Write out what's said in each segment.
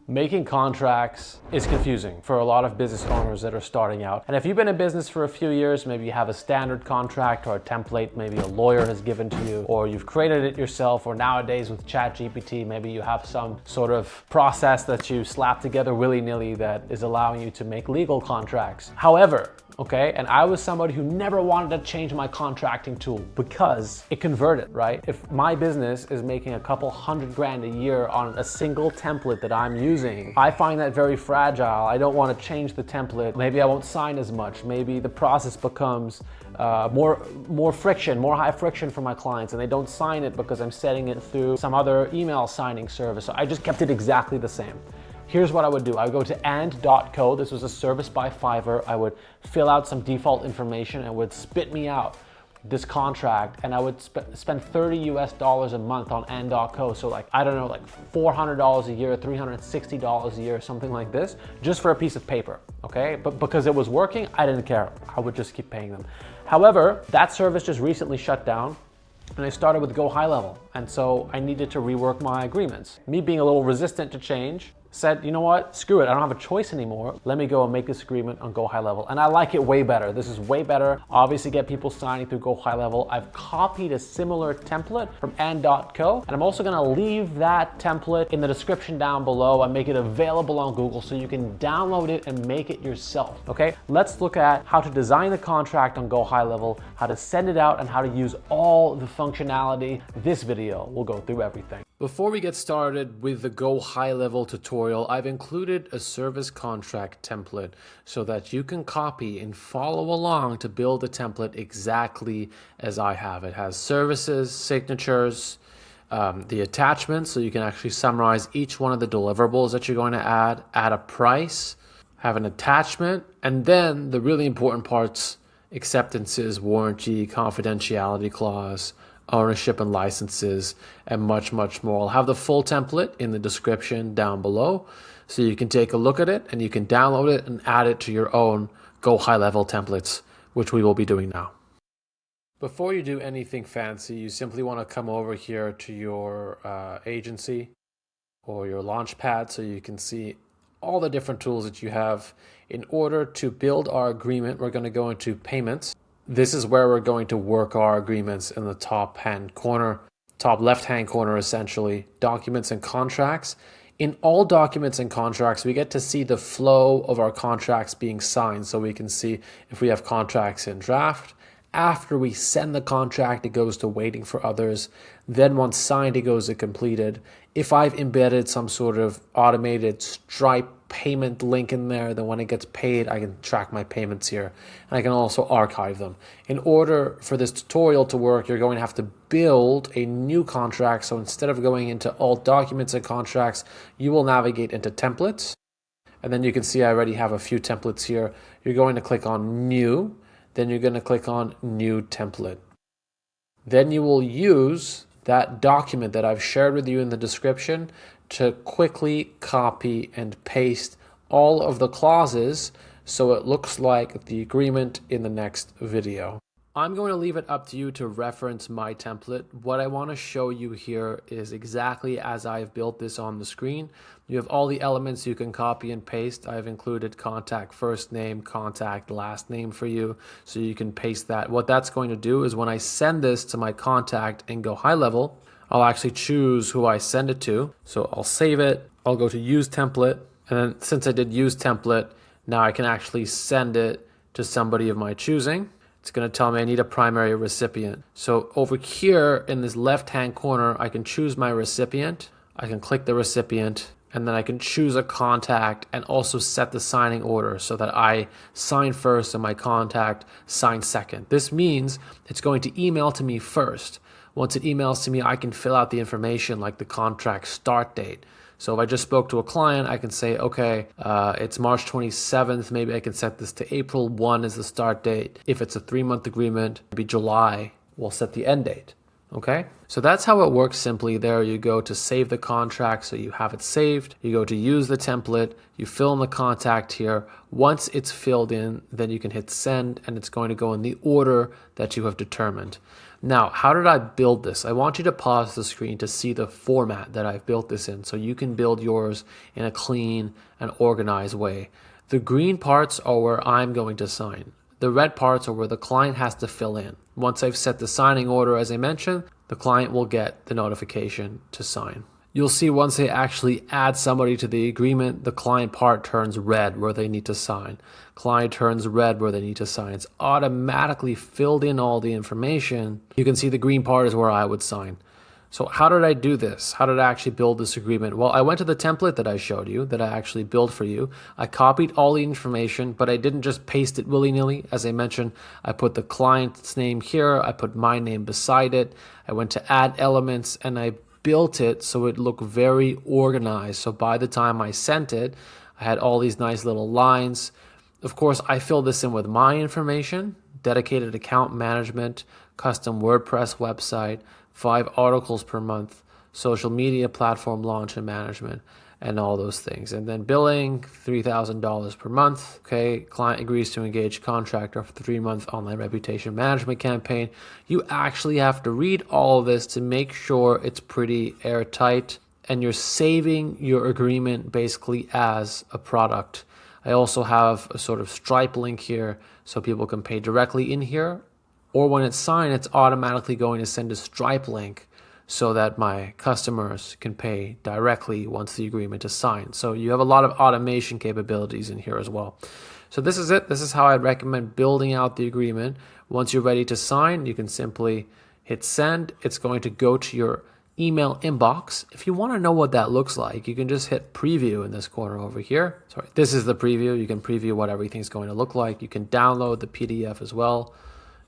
Making contracts is confusing for a lot of business owners that are starting out. And if you've been in business for a few years, maybe you have a standard contract or a template, maybe a lawyer has given to you, or you've created it yourself, or nowadays with ChatGPT, maybe you have some sort of process that you slap together willy-nilly that is allowing you to make legal contracts. However, okay, and I was somebody who never wanted to change my contracting tool because it converted, right? If my business is making a couple $100,000 a year on a single template that I'm using, I find that very fragile. I don't want to change the template. Maybe I won't sign as much. Maybe the process becomes more high friction for my clients, and they don't sign it because I'm setting it through some other email signing service. So I just kept it exactly the same. Here's what I would do. I would go to and.co. This was a service by Fiverr. I would fill out some default information and it would spit me out this contract, and I would spend $30 a month on and.co. So like, I don't know, like $400 a year, $360 a year, something like this, just for a piece of paper, okay? But because it was working, I didn't care. I would just keep paying them. However, that service just recently shut down, and I started with GoHighLevel. And so I needed to rework my agreements. Me being a little resistant to change, said, you know what, screw it, I don't have a choice anymore. Let me go and make this agreement on GoHighLevel. And I like it way better. This is way better. Obviously get people signing through GoHighLevel. I've copied a similar template from and.co, and I'm also gonna leave that template in the description down below and make it available on Google so you can download it and make it yourself, okay? Let's look at how to design the contract on GoHighLevel, how to send it out, and how to use all the functionality. This video will go through everything. Before we get started with the GoHighLevel tutorial, I've included a service contract template so that you can copy and follow along to build a template exactly as I have. It has services, signatures, the attachments, so you can actually summarize each one of the deliverables that you're going to add a price, have an attachment, and then the really important parts: acceptances, warranty, confidentiality clause, ownership and licenses, and much more. I'll have the full template in the description down below so you can take a look at it and you can download it and add it to your own GoHighLevel templates, which we will be doing now. Before you do anything fancy, you simply want to come over here to your agency or your launchpad so you can see all the different tools that you have. In order to build our agreement, we're going to go into payments. This is where we're going to work our agreements in the top left-hand corner, essentially, documents and contracts. In all documents and contracts, we get to see the flow of our contracts being signed. So we can see if we have contracts in draft. After we send the contract, it goes to waiting for others. Then once signed, it goes to completed. If I've embedded some sort of automated Stripe payment link in there, then when it gets paid, I can track my payments here, and I can also archive them. In order for this tutorial to work, you're going to have to build a new contract. So instead of going into all documents and contracts, you will navigate into templates, and then you can see I already have a few templates here. You're going to click on new, then you're going to click on new template. Then you will use that document that I've shared with you in the description to quickly copy and paste all of the clauses so it looks like the agreement in the next video. I'm going to leave it up to you to reference my template. What I want to show you here is exactly as I've built this on the screen. You have all the elements you can copy and paste. I've included contact first name, contact last name for you, so you can paste that. What that's going to do is when I send this to my contact in GoHighLevel, I'll actually choose who I send it to. So I'll save it. I'll go to use template. And then since I did use template, now I can actually send it to somebody of my choosing. It's going to tell me I need a primary recipient. So over here in this left-hand corner, I can choose my recipient. I can click the recipient, and then I can choose a contact and also set the signing order so that I sign first and my contact signs second. This means it's going to email to me first. Once it emails to me, I can fill out the information like the contract start date. So if I just spoke to a client, I can say, okay, it's March 27th. Maybe I can set this to April 1 as the start date. If it's a 3-month agreement, maybe July, we'll set the end date. Okay, so that's how it works simply. There you go to save the contract, so you have it saved. You go to use the template, you fill in the contact here. Once it's filled in, then you can hit send, and it's going to go in the order that you have determined. Now, how did I build this? I want you to pause the screen to see the format that I've built this in so you can build yours in a clean and organized way. The green parts are where I'm going to sign. The red parts are where the client has to fill in. Once I've set the signing order, as I mentioned, the client will get the notification to sign. You'll see once they actually add somebody to the agreement, the client part turns red where they need to sign. Client turns red where they need to sign. It's automatically filled in all the information. You can see the green part is where I would sign. So how did I do this? How did I actually build this agreement? Well, I went to the template that I showed you, that I actually built for you. I copied all the information, but I didn't just paste it willy-nilly. As I mentioned, I put the client's name here. I put my name beside it. I went to add elements and I built it so it looked very organized. So by the time I sent it, I had all these nice little lines. Of course, I filled this in with my information, dedicated account management, custom WordPress website, 5 articles per month, social media platform launch and management, and all those things. And then billing, $3,000 per month. Okay, client agrees to engage contractor for 3-month online reputation management campaign. You actually have to read all of this to make sure it's pretty airtight and you're saving your agreement basically as a product. I also have a sort of Stripe link here so people can pay directly in here, or when it's signed, it's automatically going to send a Stripe link so that my customers can pay directly once the agreement is signed. So you have a lot of automation capabilities in here as well. So this is it. This is how I'd recommend building out the agreement. Once you're ready to sign, you can simply hit send. It's going to go to your email inbox. If you want to know what that looks like, you can just hit preview in this corner over here. Sorry, this is the preview. You can preview what everything's going to look like. You can download the PDF as well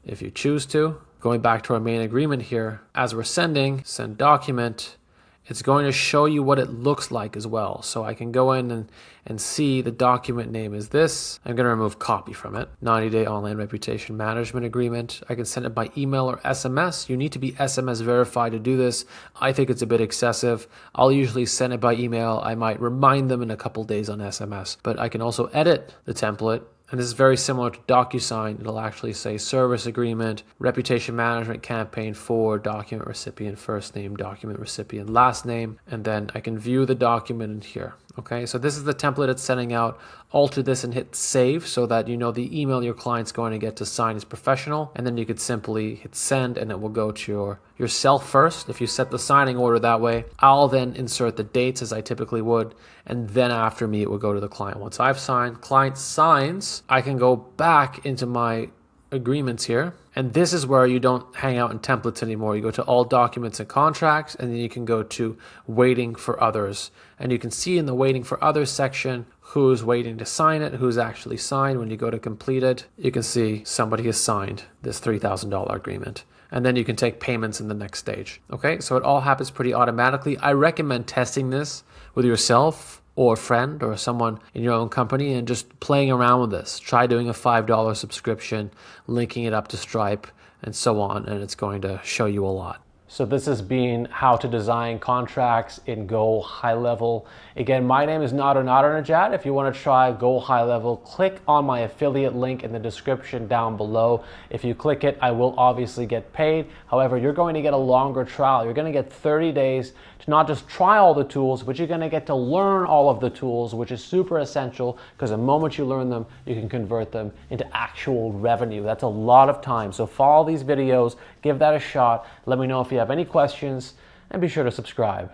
if you choose to. Going back to our main agreement here, as we're sending, send document, it's going to show you what it looks like as well. So I can go in and see the document name is this. I'm going to remove copy from it. 90-day online reputation management agreement. I can send it by email or SMS. You need to be SMS verified to do this. I think it's a bit excessive. I'll usually send it by email. I might remind them in a couple days on SMS, but I can also edit the template. And this is very similar to DocuSign. It'll actually say service agreement, reputation management campaign for document recipient first name, document recipient last name, and then I can view the document in here. Okay, so this is the template it's sending out. Alter this and hit save so that you know the email your client's going to get to sign is professional. And then you could simply hit send and it will go to yourself first. If you set the signing order that way, I'll then insert the dates as I typically would. And then after me, it will go to the client. Once I've signed, client signs, I can go back into my agreements here. And this is where you don't hang out in templates anymore. You go to all documents and contracts, and then you can go to waiting for others. And you can see in the waiting for others section who's waiting to sign it, who's actually signed. When you go to complete it, you can see somebody has signed this $3,000 agreement. And then you can take payments in the next stage. Okay, so it all happens pretty automatically. I recommend testing this with yourself or a friend or someone in your own company and just playing around with this. Try doing a $5 subscription, linking it up to Stripe and so on, and it's going to show you a lot. So this has been how to design contracts in GoHighLevel. Again, my name is Nadernejad. If you want to try GoHighLevel, click on my affiliate link in the description down below. If you click it, I will obviously get paid. However, you're going to get a longer trial. You're going to get 30 days to not just try all the tools, but you're going to get to learn all of the tools, which is super essential because the moment you learn them, you can convert them into actual revenue. That's a lot of time. So follow these videos, give that a shot. Let me know if you have any questions, and be sure to subscribe.